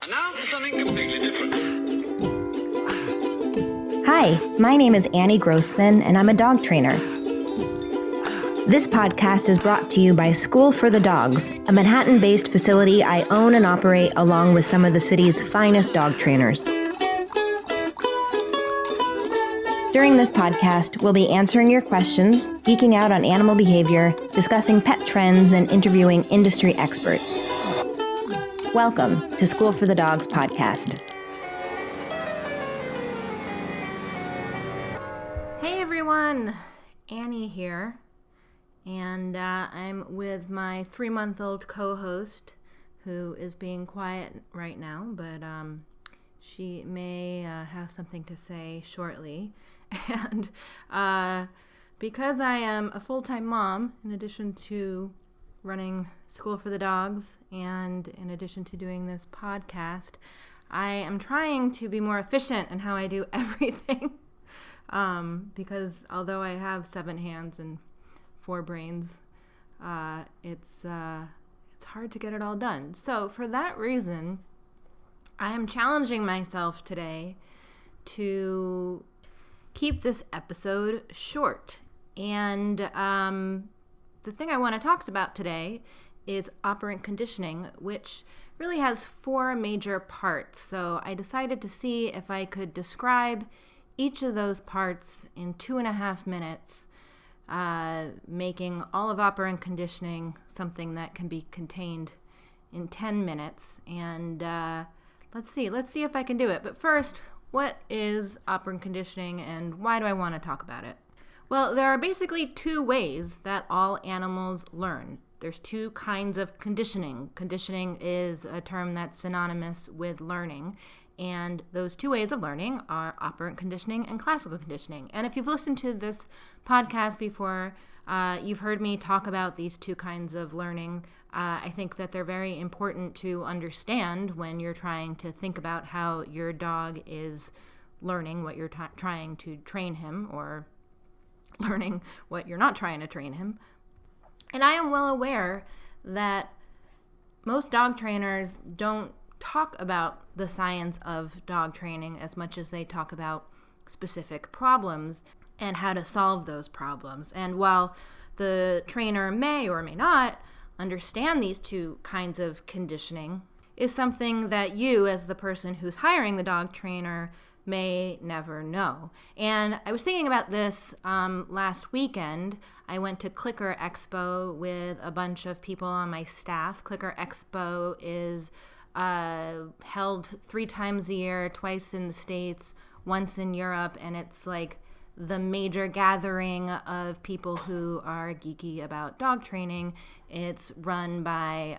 And now for something completely different. Hi, my name is Annie Grossman, and I'm a dog trainer. This podcast is brought to you by School for the Dogs, a Manhattan-based facility I own and operate along with some of the city's finest dog trainers. During this podcast, we'll be answering your questions, geeking out on animal behavior, discussing pet trends, and interviewing industry experts. Welcome to School for the Dogs podcast. Hey everyone, Annie here, and I'm with my 3-month-old co-host who is being quiet right now, but she may have something to say shortly. And because I am a full-time mom, in addition to running School for the Dogs, and in addition to doing this podcast, I am trying to be more efficient in how I do everything. Because although I have 7 hands and 4 brains, it's hard to get it all done. So for that reason, I am challenging myself today to keep this episode short. And the thing I want to talk about today is operant conditioning, which really has 4 major parts. So I decided to see if I could describe each of those parts in 2.5 minutes, making all of operant conditioning something that can be contained in 10 minutes. And let's see if I can do it. But first, what is operant conditioning and why do I want to talk about it? Well, there are basically 2 ways that all animals learn. There's 2 kinds of conditioning. Conditioning is a term that's synonymous with learning. And those 2 ways of learning are operant conditioning and classical conditioning. And if you've listened to this podcast before, you've heard me talk about these 2 kinds of learning. I think that they're very important to understand when you're trying to think about how your dog is learning what you're trying to train him, or learning what you're not trying to train him. And I am well aware that most dog trainers don't talk about the science of dog training as much as they talk about specific problems and how to solve those problems. And while the trainer may or may not understand these 2 kinds of conditioning, is something that you, as the person who's hiring the dog trainer, may never know. And I was thinking about this last weekend. I went to Clicker Expo with a bunch of people on my staff. Clicker Expo is held 3 times a year, twice in the States, once in Europe, and it's like the major gathering of people who are geeky about dog training. It's run by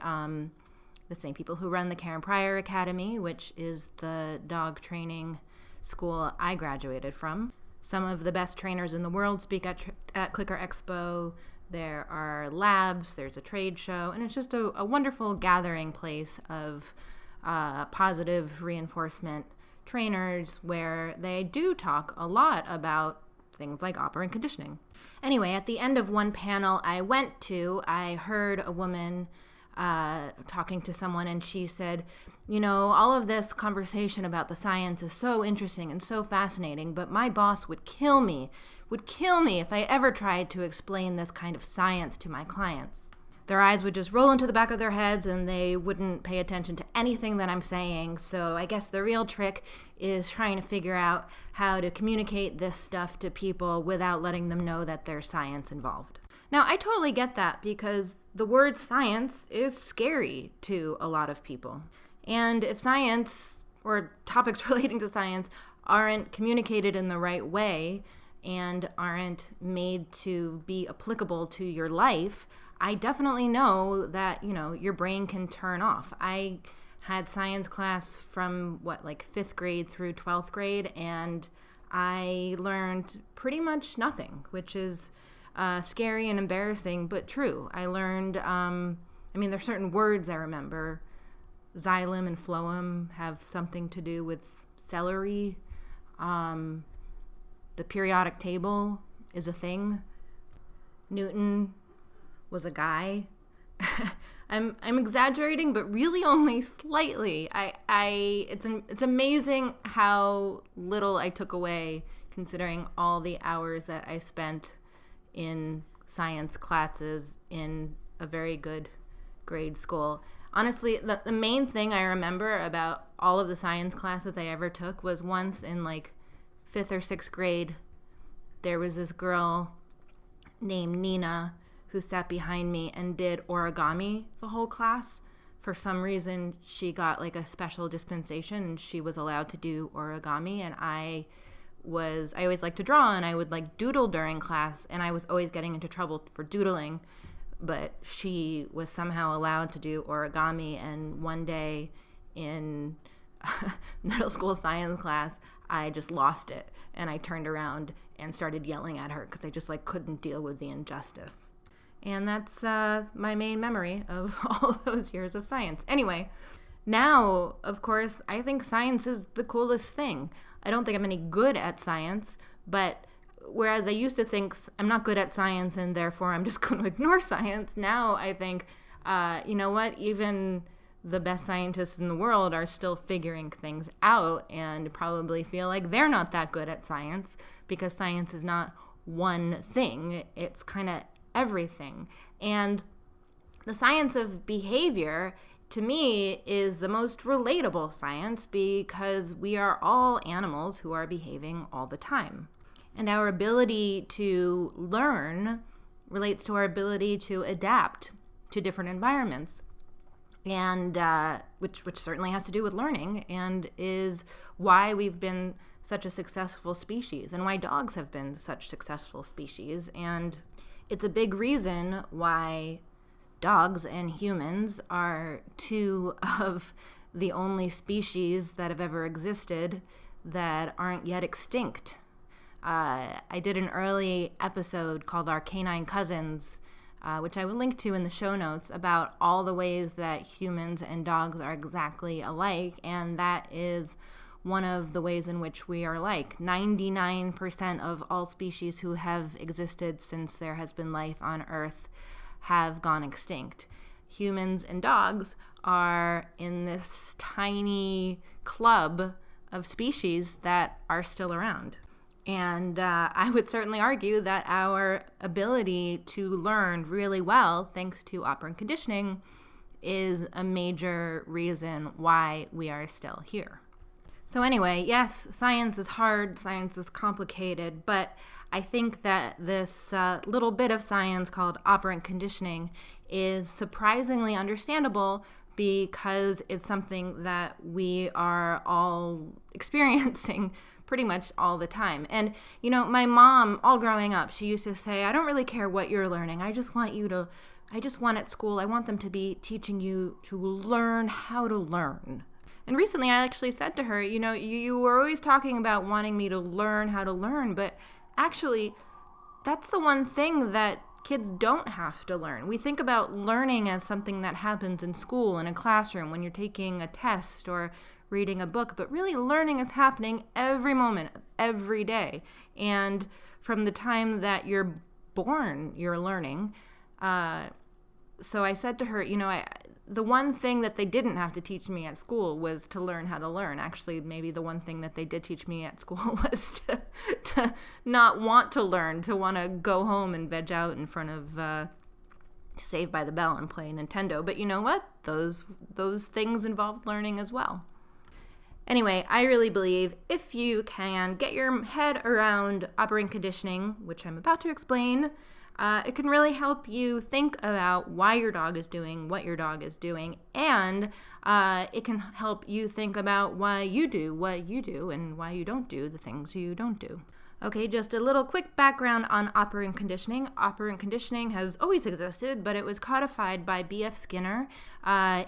the same people who run the Karen Pryor Academy, which is the dog training school I graduated from. Some of the best trainers in the world speak at Clicker Expo. There are labs, there's a trade show, and it's just a wonderful gathering place of positive reinforcement trainers where they do talk a lot about things like operant conditioning. Anyway, at the end of one panel I went to, I heard a woman talking to someone, and she said, you know, all of this conversation about the science is so interesting and so fascinating, but my boss would kill me if I ever tried to explain this kind of science to my clients. Their eyes would just roll into the back of their heads and they wouldn't pay attention to anything that I'm saying. So I guess the real trick is trying to figure out how to communicate this stuff to people without letting them know that there's science involved. Now, I totally get that because the word science is scary to a lot of people. And if science or topics relating to science aren't communicated in the right way and aren't made to be applicable to your life, I definitely know that, you know, your brain can turn off. I had science class from 5th grade through 12th grade, and I learned pretty much nothing, which is scary and embarrassing, but true. I learned, there's certain words I remember. Xylem and phloem have something to do with celery. The periodic table is a thing. Newton was a guy. I'm exaggerating, but really only slightly. It's amazing how little I took away considering all the hours that I spent in science classes in a very good grade school. Honestly, the main thing I remember about all of the science classes I ever took was once in like 5th or 6th grade, there was this girl named Nina who sat behind me and did origami the whole class. For some reason, she got like a special dispensation and she was allowed to do origami. And I always liked to draw, and I would like doodle during class, and I was always getting into trouble for doodling. But she was somehow allowed to do origami. And one day in middle school science class, I just lost it. And I turned around and started yelling at her because I just like couldn't deal with the injustice. And that's my main memory of all those years of science. Anyway, now, of course, I think science is the coolest thing. I don't think I'm any good at science, but whereas I used to think I'm not good at science and therefore I'm just going to ignore science, now I think, you know what, even the best scientists in the world are still figuring things out and probably feel like they're not that good at science because science is not one thing. It's kind of everything. And the science of behavior, to me, is the most relatable science because we are all animals who are behaving all the time. And our ability to learn relates to our ability to adapt to different environments, and which certainly has to do with learning and is why we've been such a successful species and why dogs have been such successful species. And it's a big reason why dogs and humans are two of the only species that have ever existed that aren't yet extinct. I did an early episode called Our Canine Cousins, which I will link to in the show notes, about all the ways that humans and dogs are exactly alike, and that is one of the ways in which we are like. 99% of all species who have existed since there has been life on Earth have gone extinct. Humans and dogs are in this tiny club of species that are still around. And I would certainly argue that our ability to learn really well, thanks to operant conditioning, is a major reason why we are still here. So anyway, yes, science is hard, science is complicated, but I think that this little bit of science called operant conditioning is surprisingly understandable because it's something that we are all experiencing pretty much all the time. And, you know, my mom, all growing up, she used to say, I don't really care what you're learning. I just want at school, I want them to be teaching you to learn how to learn. And recently I actually said to her, you know, you were always talking about wanting me to learn how to learn, but actually that's the one thing that kids don't have to learn. We think about learning as something that happens in school, in a classroom, when you're taking a test or reading a book, but really learning is happening every moment, every day. And from the time that you're born, you're learning. So I said to her, you know, the one thing that they didn't have to teach me at school was to learn how to learn. Actually, maybe the one thing that they did teach me at school was to not want to learn, to want to go home and veg out in front of Saved by the Bell and play Nintendo. But you know what? Those things involved learning as well. Anyway, I really believe if you can get your head around operant conditioning, which I'm about to explain, it can really help you think about why your dog is doing what your dog is doing, and it can help you think about why you do what you do and why you don't do the things you don't do. Okay, just a little quick background on operant conditioning. Operant conditioning has always existed, but it was codified by B.F. Skinner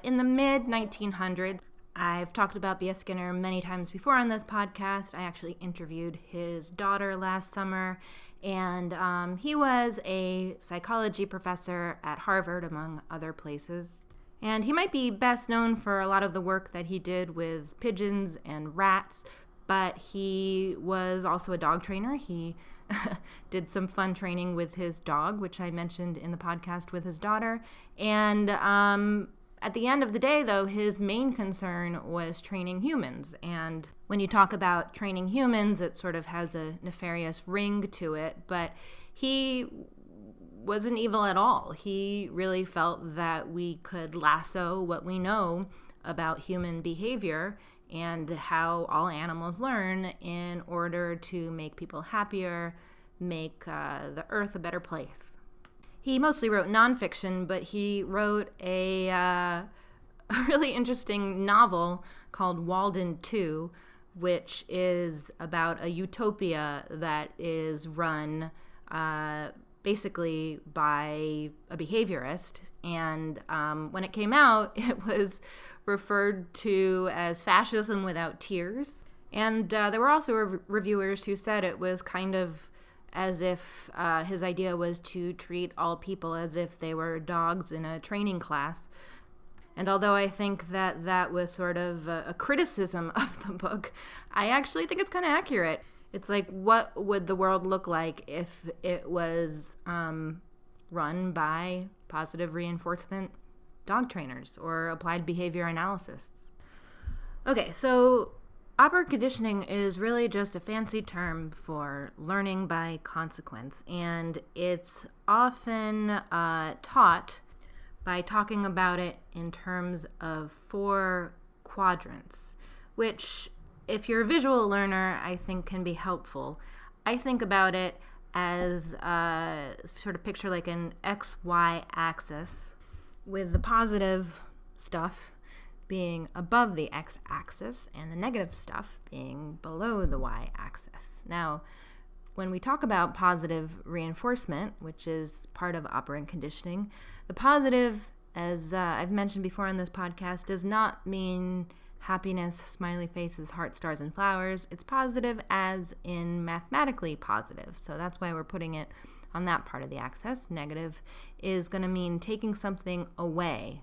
in the mid-1900s. I've talked about B.F. Skinner many times before on this podcast. I actually interviewed his daughter last summer, and he was a psychology professor at Harvard, among other places. And he might be best known for a lot of the work that he did with pigeons and rats, but he was also a dog trainer. He did some fun training with his dog, which I mentioned in the podcast with his daughter. And at the end of the day, though, his main concern was training humans. And when you talk about training humans, it sort of has a nefarious ring to it. But he wasn't evil at all. He really felt that we could lasso what we know about human behavior and how all animals learn in order to make people happier, make the earth a better place. He mostly wrote nonfiction, but he wrote a really interesting novel called Walden 2, which is about a utopia that is run basically by a behaviorist. And when it came out, it was referred to as fascism without tears. And there were also reviewers who said it was kind of as if his idea was to treat all people as if they were dogs in a training class. And although I think that that was sort of a criticism of the book, I actually think it's kind of accurate. It's like, what would the world look like if it was run by positive reinforcement dog trainers or applied behavior analysts? Okay, so operant conditioning is really just a fancy term for learning by consequence, and it's often taught by talking about it in terms of 4 quadrants, which, if you're a visual learner, I think can be helpful. I think about it as sort of picture like an XY axis, with the positive stuff being above the x-axis and the negative stuff being below the y-axis. Now, when we talk about positive reinforcement, which is part of operant conditioning, the positive, as I've mentioned before on this podcast, does not mean happiness, smiley faces, heart, stars, and flowers. It's positive as in mathematically positive. So that's why we're putting it on that part of the axis. Negative is going to mean taking something away,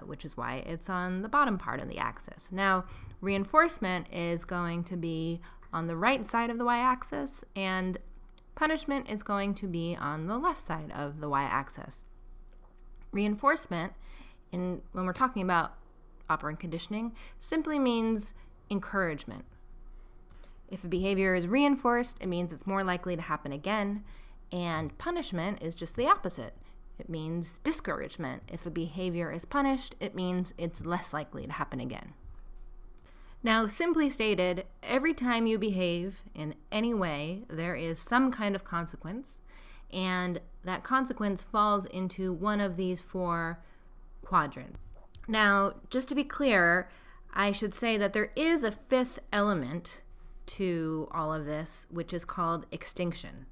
which is why it's on the bottom part of the axis. Now, reinforcement is going to be on the right side of the y-axis, and punishment is going to be on the left side of the y-axis. Reinforcement, when we're talking about operant conditioning, simply means encouragement. If a behavior is reinforced, it means it's more likely to happen again, and punishment is just the opposite. It means discouragement. If a behavior is punished, it means it's less likely to happen again. Now, simply stated, every time you behave in any way, there is some kind of consequence, and that consequence falls into one of these 4 quadrants. Now, just to be clear, I should say that there is a 5th element to all of this, which is called extinction,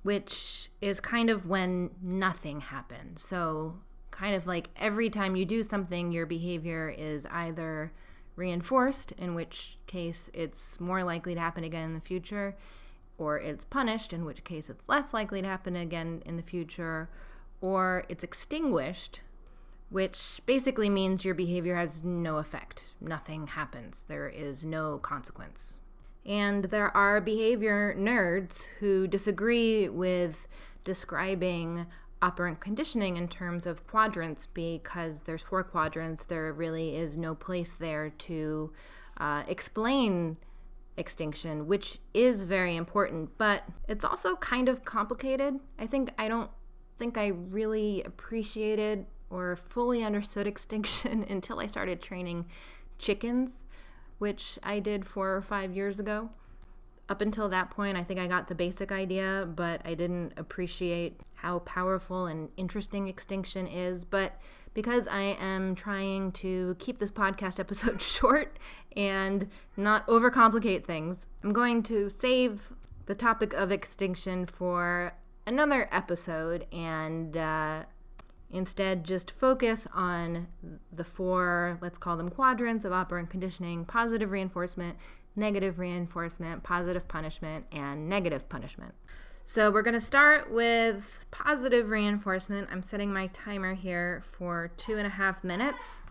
which is kind of when nothing happens. So kind of like every time you do something, your behavior is either reinforced, in which case it's more likely to happen again in the future, or it's punished, in which case it's less likely to happen again in the future, or it's extinguished, which basically means your behavior has no effect. Nothing happens. There is no consequence. And there are behavior nerds who disagree with describing operant conditioning in terms of quadrants, because there's 4 quadrants. There really is no place there to explain extinction, which is very important, but it's also kind of complicated. I don't think I really appreciated or fully understood extinction until I started training chickens, which I did 4 or 5 years ago. Up until that point, I think I got the basic idea, but I didn't appreciate how powerful and interesting extinction is. But because I am trying to keep this podcast episode short and not overcomplicate things, I'm going to save the topic of extinction for another episode and instead just focus on the 4, let's call them quadrants of operant conditioning: positive reinforcement, negative reinforcement, positive punishment, and negative punishment. So we're going to start with positive reinforcement. I'm setting my timer here for 2.5 minutes.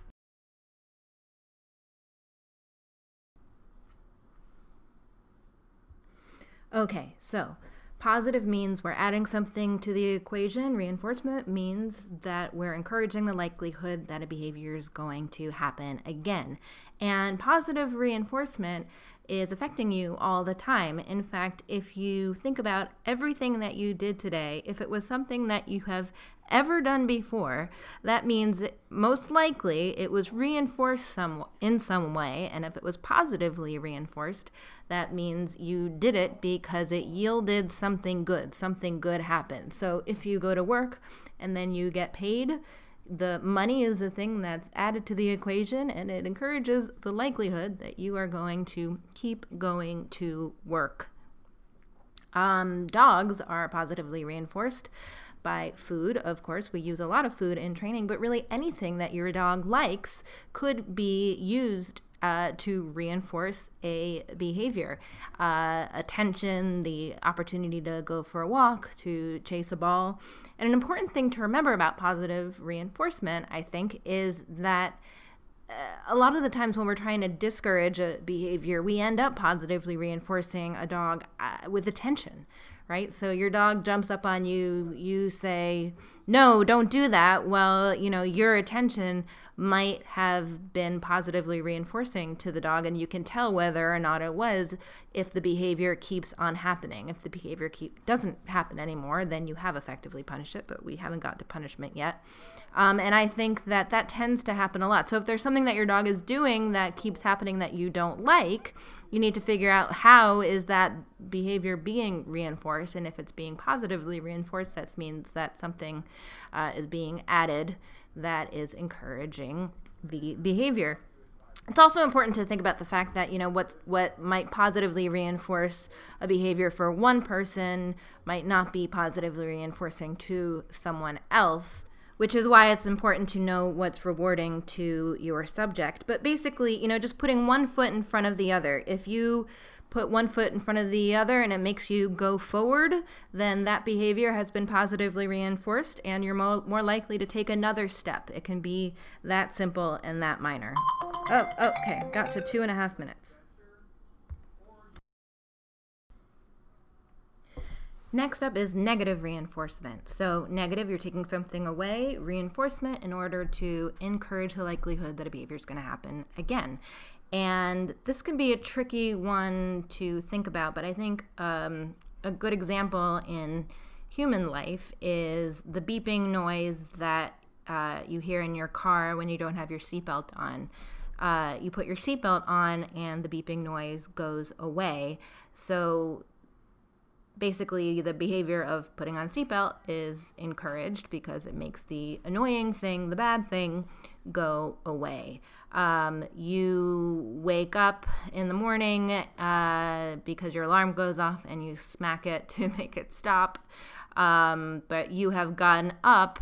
Okay, so Positive means we're adding something to the equation. Reinforcement means that we're encouraging the likelihood that a behavior is going to happen again. And positive reinforcement is affecting you all the time. In fact, if you think about everything that you did today, if it was something that you have ever done before, that means most likely it was reinforced in some way. And if it was positively reinforced, that means you did it because it yielded something good happened. So if you go to work and then you get paid, the money is a thing that's added to the equation, and it encourages the likelihood that you are going to keep going to work. Dogs are positively reinforced by food. Of course, we use a lot of food in training, but really anything that your dog likes could be used to reinforce a behavior. Attention, the opportunity to go for a walk, to chase a ball. And an important thing to remember about positive reinforcement, I think, is that a lot of the times when we're trying to discourage a behavior, we end up positively reinforcing a dog with attention, right? So your dog jumps up on you, you say, no, don't do that. Well, your attention might have been positively reinforcing to the dog, and you can tell whether or not it was if the behavior keeps on happening. If the behavior doesn't happen anymore, then you have effectively punished it, but we haven't got to punishment yet. And I think that tends to happen a lot. So if there's something that your dog is doing that keeps happening that you don't like, you need to figure out how is that behavior being reinforced. And if it's being positively reinforced, that means that something is being added that is encouraging the behavior. It's also important to think about the fact that, what might positively reinforce a behavior for one person might not be positively reinforcing to someone else, which is why it's important to know what's rewarding to your subject. But basically, just putting one foot in front of the other. If you put one foot in front of the other and it makes you go forward, then that behavior has been positively reinforced and you're more likely to take another step. It can be that simple and that minor. Oh, okay, got to 2.5 minutes. Next up is negative reinforcement. So negative, you're taking something away. Reinforcement in order to encourage the likelihood that a behavior is going to happen again. And this can be a tricky one to think about, but I think a good example in human life is the beeping noise that you hear in your car when you don't have your seatbelt on. You put your seatbelt on and the beeping noise goes away. So basically, the behavior of putting on a seatbelt is encouraged because it makes the annoying thing, the bad thing, go away. You wake up in the morning because your alarm goes off and you smack it to make it stop. But you have gotten up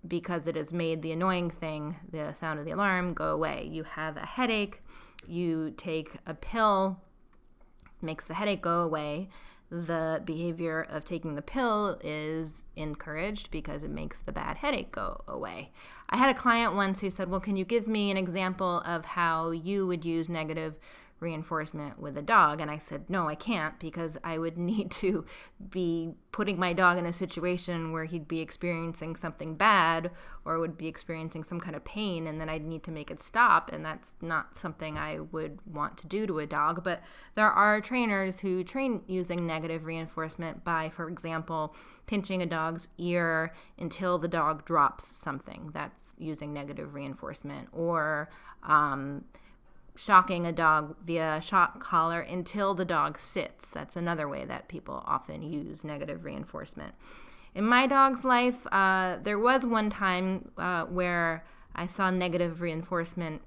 because it has made the annoying thing, the sound of the alarm, go away. You have a headache. You take a pill, makes the headache go away. The behavior of taking the pill is encouraged because it makes the bad headache go away. I had a client once who said, well, can you give me an example of how you would use negative reinforcement with a dog? And I said, no, I can't, because I would need to be putting my dog in a situation where he'd be experiencing something bad or would be experiencing some kind of pain, and then I'd need to make it stop, and that's not something I would want to do to a dog. But there are trainers who train using negative reinforcement by, for example, pinching a dog's ear until the dog drops something. That's using negative reinforcement. Or shocking a dog via shock collar until the dog sits. That's another way that people often use negative reinforcement. In my dog's life, there was one time where I saw negative reinforcement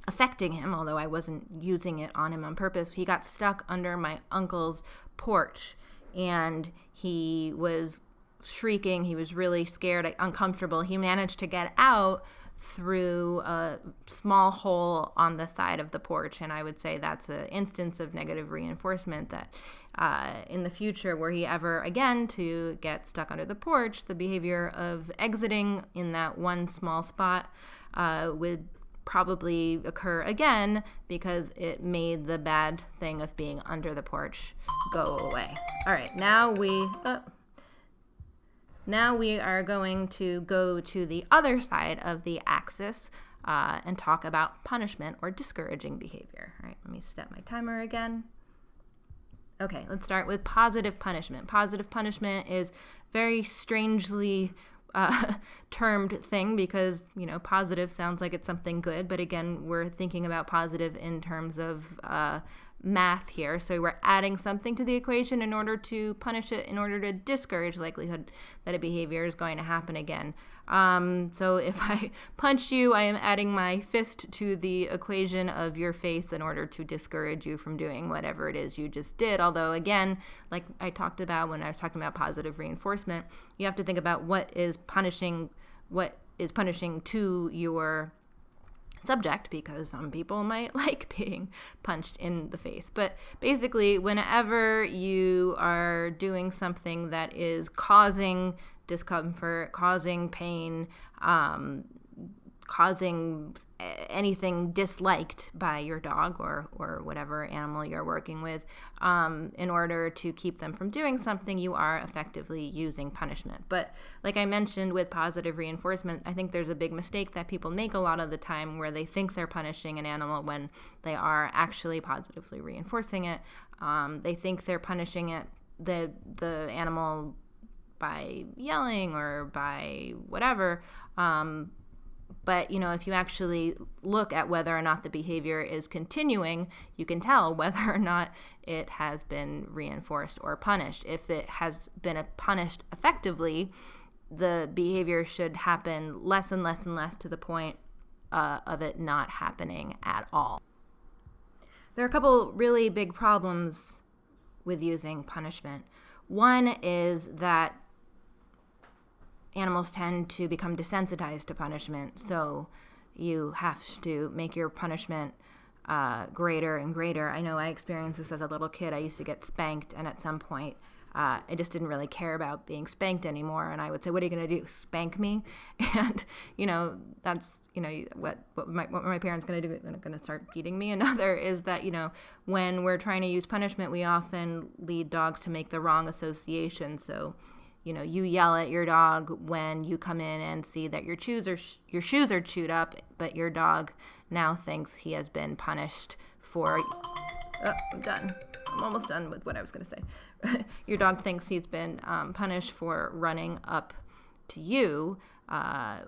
affecting him, although I wasn't using it on him on purpose. He got stuck under my uncle's porch, and he was shrieking. He was really scared, uncomfortable. He managed to get out through a small hole on the side of the porch, and I would say that's an instance of negative reinforcement that in the future, were he ever again to get stuck under the porch, the behavior of exiting in that one small spot would probably occur again because it made the bad thing of being under the porch go away. All right, now we are going to go to the other side of the axis and talk about punishment or discouraging behavior. All right, let me set my timer again. Okay, let's start with positive punishment. Positive punishment is very strangely termed thing because, positive sounds like it's something good, but again, we're thinking about positive in terms of math here. So we're adding something to the equation in order to punish it, in order to discourage likelihood that a behavior is going to happen again. So if I punch you, I am adding my fist to the equation of your face in order to discourage you from doing whatever it is you just did. Although, again, like I talked about when I was talking about positive reinforcement, you have to think about what is punishing to your subject, because some people might like being punched in the face. But basically, whenever you are doing something that is causing discomfort, causing pain, causing anything disliked by your dog or whatever animal you're working with, in order to keep them from doing something, you are effectively using punishment. But like I mentioned with positive reinforcement, I think there's a big mistake that people make a lot of the time where they think they're punishing an animal when they are actually positively reinforcing it. They think they're punishing the animal by yelling or by whatever. But, if you actually look at whether or not the behavior is continuing, you can tell whether or not it has been reinforced or punished. If it has been punished effectively, the behavior should happen less and less and less to the point of it not happening at all. There are a couple really big problems with using punishment. One is that animals tend to become desensitized to punishment, so you have to make your punishment greater and greater. I know I experienced this as a little kid. I used to get spanked, and at some point, I just didn't really care about being spanked anymore, and I would say, what are you going to do, spank me? And, that's, what my parents going to do? They're going to start beating me. Another is that, when we're trying to use punishment, we often lead dogs to make the wrong association. So, you yell at your dog when you come in and see that your shoes are chewed up, but your dog now thinks he has been punished for... Oh, I'm done. I'm almost done with what I was going to say. Your dog thinks he's been punished for running up to you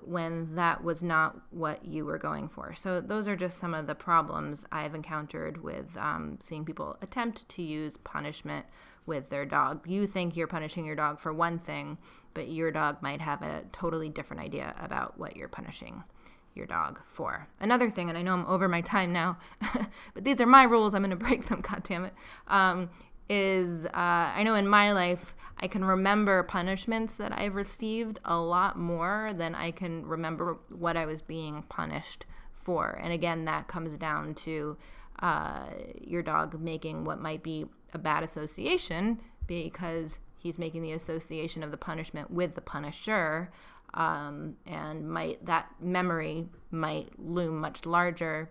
when that was not what you were going for. So those are just some of the problems I've encountered with seeing people attempt to use punishment with their dog. You think you're punishing your dog for one thing, but your dog might have a totally different idea about what you're punishing your dog for. Another thing, and I know I'm over my time now, but these are my rules, I'm going to break them, goddammit, is I know in my life I can remember punishments that I've received a lot more than I can remember what I was being punished for. And again, that comes down to your dog making what might be a bad association because he's making the association of the punishment with the punisher, and that memory might loom much larger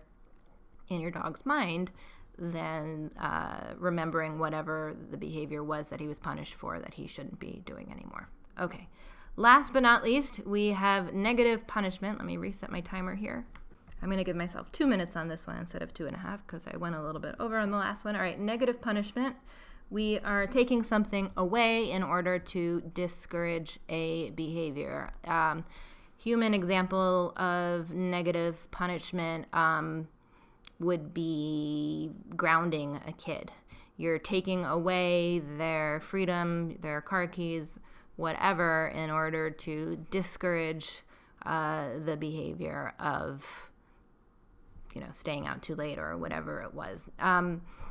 in your dog's mind than remembering whatever the behavior was that he was punished for that he shouldn't be doing anymore. Okay, last but not least, we have negative punishment. Let me reset my timer here. I'm going to give myself 2 minutes on this one instead of 2.5 because I went a little bit over on the last one. All right, negative punishment. We are taking something away in order to discourage a behavior. Human example of negative punishment would be grounding a kid. You're taking away their freedom, their car keys, whatever, in order to discourage the behavior of staying out too late or whatever it was.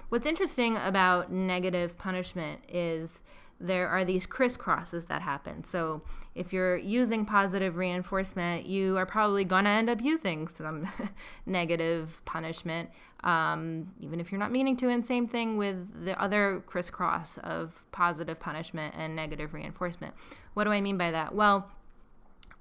What's interesting about negative punishment is there are these crisscrosses that happen. So if you're using positive reinforcement, you are probably going to end up using some negative punishment, even if you're not meaning to. And same thing with the other crisscross of positive punishment and negative reinforcement. What do I mean by that? Well,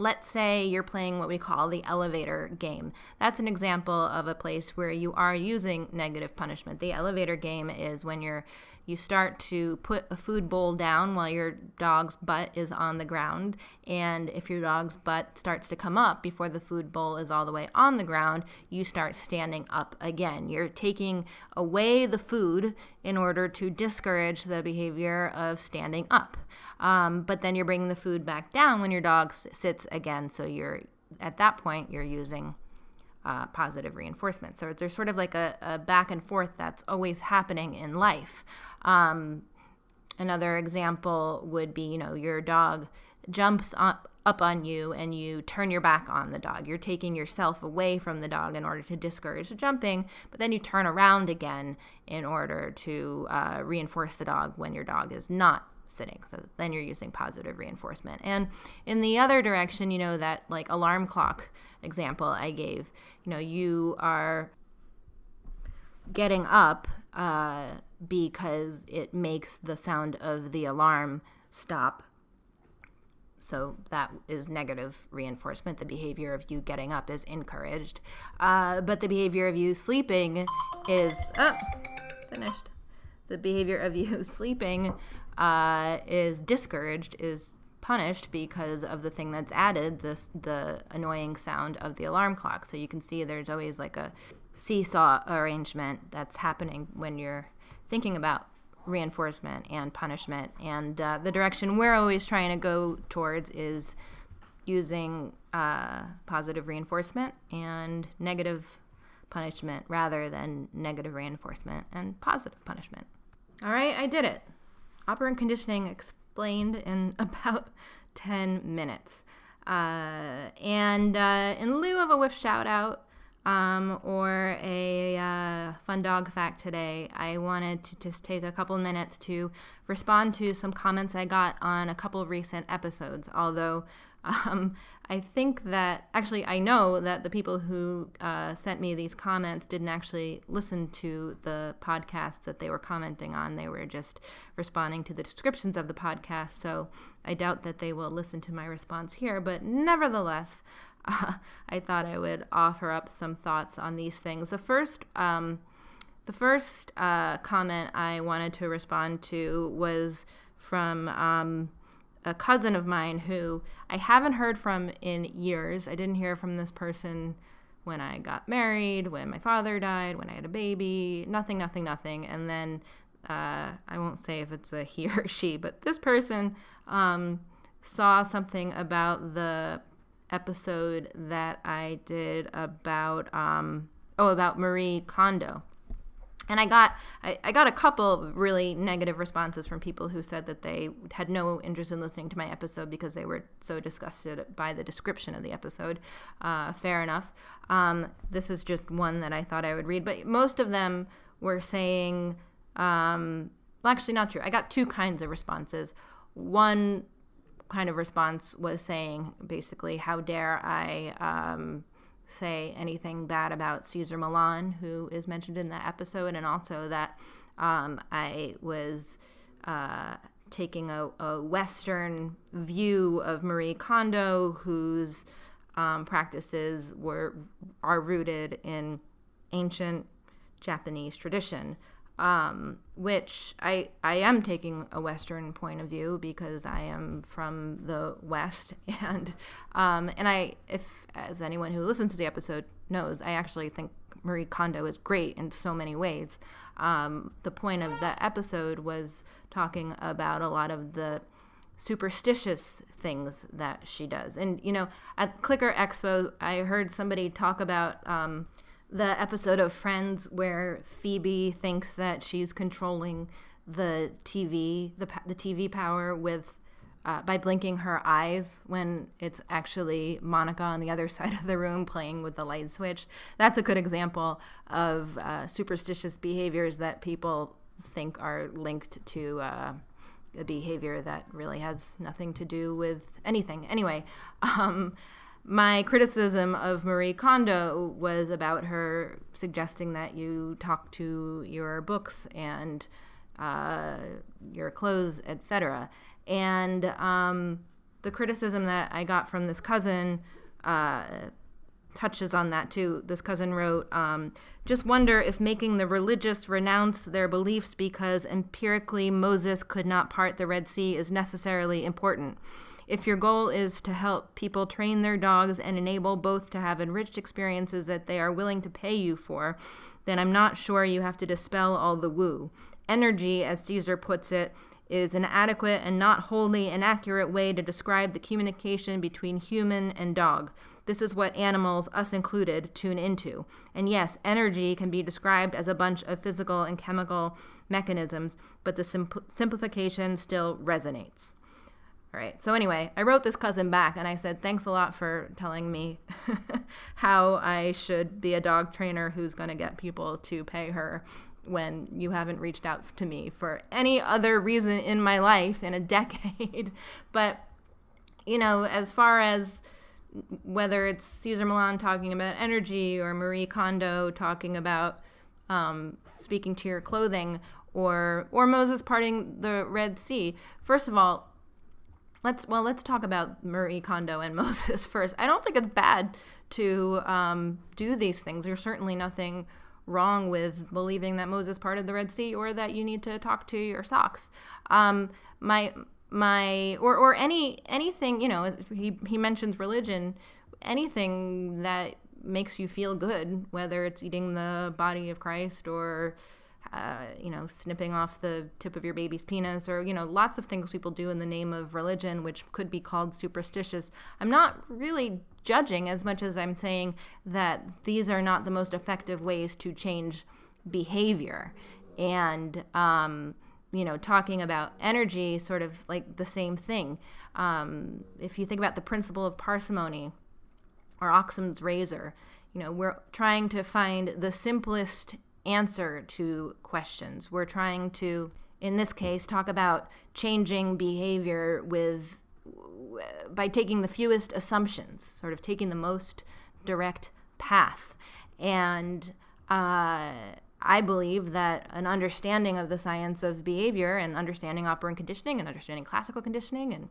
Let's say you're playing what we call the elevator game. That's an example of a place where you are using negative punishment. The elevator game is when you start to put a food bowl down while your dog's butt is on the ground, and if your dog's butt starts to come up before the food bowl is all the way on the ground, you start standing up again. You're taking away the food in order to discourage the behavior of standing up. But then you're bringing the food back down when your dog sits again, so at that point you're using positive reinforcement. So there's sort of like a back and forth that's always happening in life. Another example would be, your dog jumps up on you and you turn your back on the dog. You're taking yourself away from the dog in order to discourage the jumping, but then you turn around again in order to reinforce the dog when your dog is not sitting. So then you're using positive reinforcement. And in the other direction, that like alarm clock example I gave, you are getting up because it makes the sound of the alarm stop. So that is negative reinforcement. The behavior of you getting up is encouraged. But the behavior of you sleeping is finished. The behavior of you sleeping is discouraged, is punished because of the thing that's added, the annoying sound of the alarm clock. So you can see there's always like a seesaw arrangement that's happening when you're thinking about reinforcement and punishment. And the direction we're always trying to go towards is using positive reinforcement and negative punishment rather than negative reinforcement and positive punishment. All right, I did it. Operant conditioning explained in about 10 minutes. And in lieu of a whiff shout out or a fun dog fact today, I wanted to just take a couple minutes to respond to some comments I got on a couple of recent episodes. Although I think that, actually, I know that the people who sent me these comments didn't actually listen to the podcasts that they were commenting on. They were just responding to the descriptions of the podcast. So I doubt that they will listen to my response here. But nevertheless, I thought I would offer up some thoughts on these things. The first comment I wanted to respond to was from a cousin of mine who I haven't heard from in years. I didn't hear from this person when I got married, when my father died, when I had a baby, nothing. And then I won't say if it's a he or she, but this person saw something about the episode that I did about Marie Kondo. And I got a couple of really negative responses from people who said that they had no interest in listening to my episode because they were so disgusted by the description of the episode. Fair enough. This is just one that I thought I would read. But most of them were saying, well, actually not true. I got two kinds of responses. One kind of response was saying, basically, how dare I say anything bad about Cesar Millan, who is mentioned in that episode, and also that I was taking a Western view of Marie Kondo, whose practices are rooted in ancient Japanese tradition, which I am taking a Western point of view because I am from the West, and if as anyone who listens to the episode knows, I actually think Marie Kondo is great in so many ways. The point of the episode was talking about a lot of the superstitious things that she does, and at Clicker Expo, I heard somebody talk about the episode of Friends where Phoebe thinks that she's controlling the TV, the TV power with by blinking her eyes when it's actually Monica on the other side of the room playing with the light switch. That's a good example of superstitious behaviors that people think are linked to a behavior that really has nothing to do with anything. Anyway, my criticism of Marie Kondo was about her suggesting that you talk to your books and your clothes, etc. And the criticism that I got from this cousin touches on that too. This cousin wrote, just wonder if making the religious renounce their beliefs because empirically Moses could not part the Red Sea is necessarily important. If your goal is to help people train their dogs and enable both to have enriched experiences that they are willing to pay you for, then I'm not sure you have to dispel all the woo. Energy, as Cesar puts it, is an adequate and not wholly inaccurate way to describe the communication between human and dog. This is what animals, us included, tune into. And yes, energy can be described as a bunch of physical and chemical mechanisms, but the simplification still resonates. All right, so anyway, I wrote this cousin back and I said, thanks a lot for telling me how I should be a dog trainer who's going to get people to pay her when you haven't reached out to me for any other reason in my life in a decade. But, you know, as far as whether it's Cesar Millan talking about energy or Marie Kondo talking about speaking to your clothing or Moses parting the Red Sea, first of all, let's talk about Marie Kondo and Moses first. I don't think it's bad to do these things. There's certainly nothing wrong with believing that Moses parted the Red Sea or that you need to talk to your socks. Anything, you know, he mentions religion, anything that makes you feel good, whether it's eating the body of Christ or snipping off the tip of your baby's penis, or, you know, lots of things people do in the name of religion, which could be called superstitious. I'm not really judging as much as I'm saying that these are not the most effective ways to change behavior. And, talking about energy, sort of like the same thing. If you think about the principle of parsimony or Occam's razor, you know, we're trying to find the simplest answer to questions. We're trying to, in this case, talk about changing behavior by taking the fewest assumptions, sort of taking the most direct path. And I believe that an understanding of the science of behavior and understanding operant conditioning and understanding classical conditioning and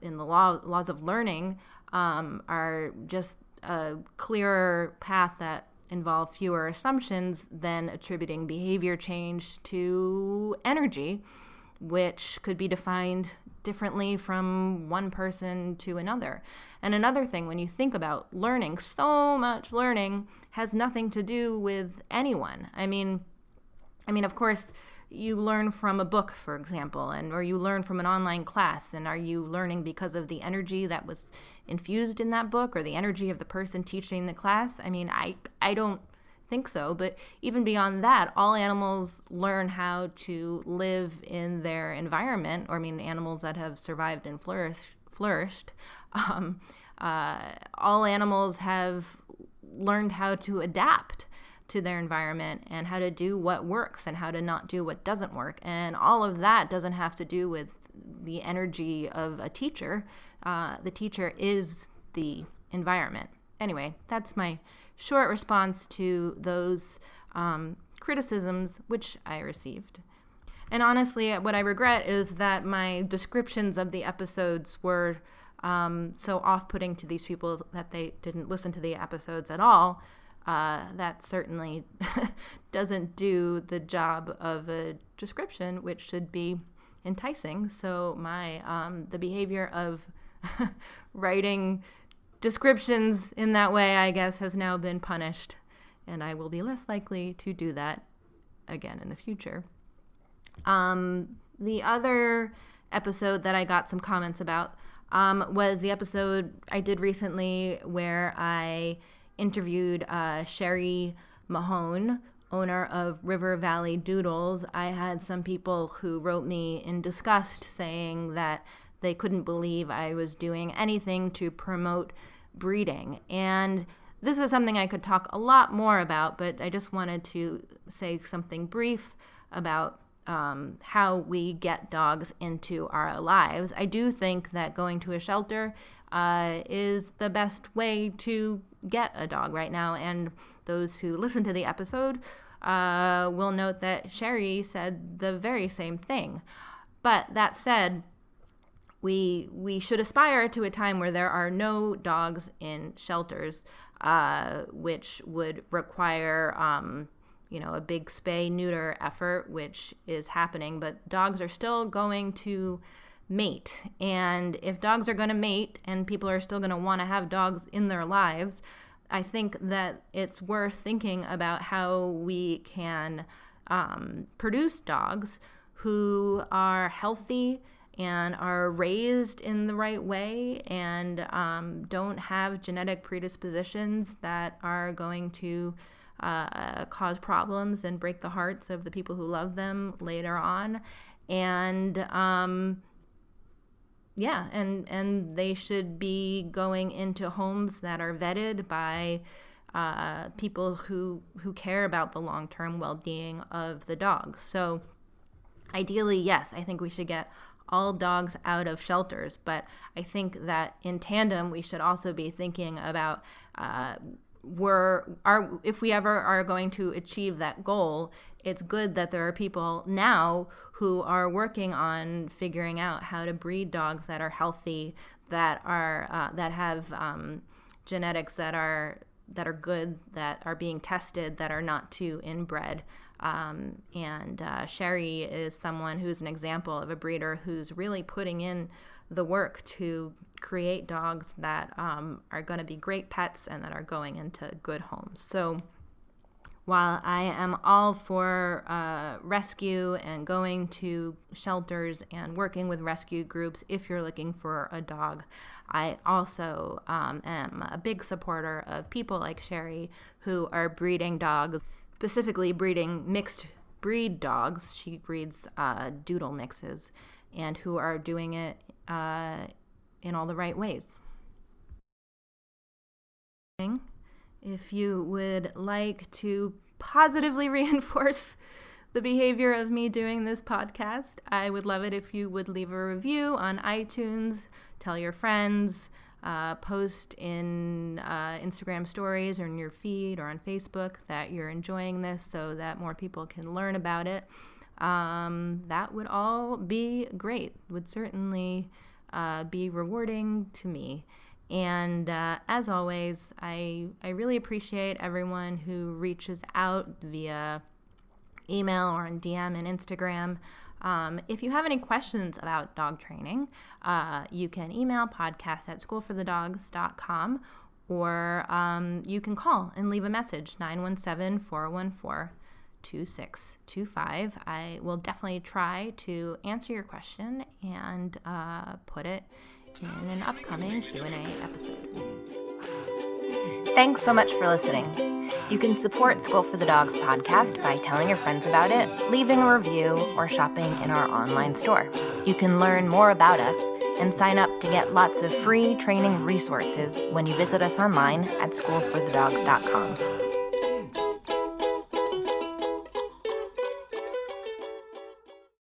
in the laws of learning are just a clearer path that involve fewer assumptions than attributing behavior change to energy, which could be defined differently from one person to another. And another thing, when you think about learning, so much learning has nothing to do with anyone. I mean, of course, you learn from a book, for example, or you learn from an online class, and are you learning because of the energy that was infused in that book or the energy of the person teaching the class? I mean, I don't think so, but even beyond that, all animals learn how to live in their environment, or animals that have survived and flourished. All animals have learned how to adapt to their environment and how to do what works and how to not do what doesn't work. And all of that doesn't have to do with the energy of a teacher. The teacher is the environment. Anyway, that's my short response to those criticisms which I received. And honestly, what I regret is that my descriptions of the episodes were so off-putting to these people that they didn't listen to the episodes at all. That certainly doesn't do the job of a description, which should be enticing. So the behavior of writing descriptions in that way, I guess, has now been punished, and I will be less likely to do that again in the future. The other episode that I got some comments about was the episode I did recently where I interviewed Cherrie Mahon, owner of River Valley Doodles. I had some people who wrote me in disgust saying that they couldn't believe I was doing anything to promote breeding. And this is something I could talk a lot more about, but I just wanted to say something brief about how we get dogs into our lives. I do think that going to a shelter is the best way to get a dog right now, and those who listen to the episode will note that Cherrie said the very same thing. But that said, we should aspire to a time where there are no dogs in shelters, which would require a big spay-neuter effort, which is happening, but dogs are still going to mate. And if dogs are going to mate and people are still going to want to have dogs in their lives, I think that it's worth thinking about how we can produce dogs who are healthy and are raised in the right way and don't have genetic predispositions that are going to cause problems and break the hearts of the people who love them later on. And and they should be going into homes that are vetted by people who care about the long-term well-being of the dogs. So ideally, yes, I think we should get all dogs out of shelters, but I think that in tandem we should also be thinking about if we ever are going to achieve that goal, it's good that there are people now who are working on figuring out how to breed dogs that are healthy, that are that have genetics that are good, that are being tested, that are not too inbred. Cherrie is someone who's an example of a breeder who's really putting in the work to create dogs that are going to be great pets and that are going into good homes. So while I am all for rescue and going to shelters and working with rescue groups if you're looking for a dog, I also am a big supporter of people like Cherrie who are breeding dogs, specifically breeding mixed breed dogs. She breeds doodle mixes, and who are doing it in all the right ways. If you would like to positively reinforce the behavior of me doing this podcast, I would love it if you would leave a review on iTunes, tell your friends, post in Instagram stories or in your feed or on Facebook that you're enjoying this so that more people can learn about it. That would all be great, would certainly be rewarding to me. And as always, I really appreciate everyone who reaches out via email or on DM and Instagram. If you have any questions about dog training, you can email podcast@schoolforthedogs.com, or you can call and leave a message, 917-414-2625. I will definitely try to answer your question and put it in an upcoming Q&A episode. Thanks so much for listening. You can support School for the Dogs podcast by telling your friends about it, leaving a review, or shopping in our online store. You can learn more about us and sign up to get lots of free training resources when you visit us online at schoolforthedogs.com.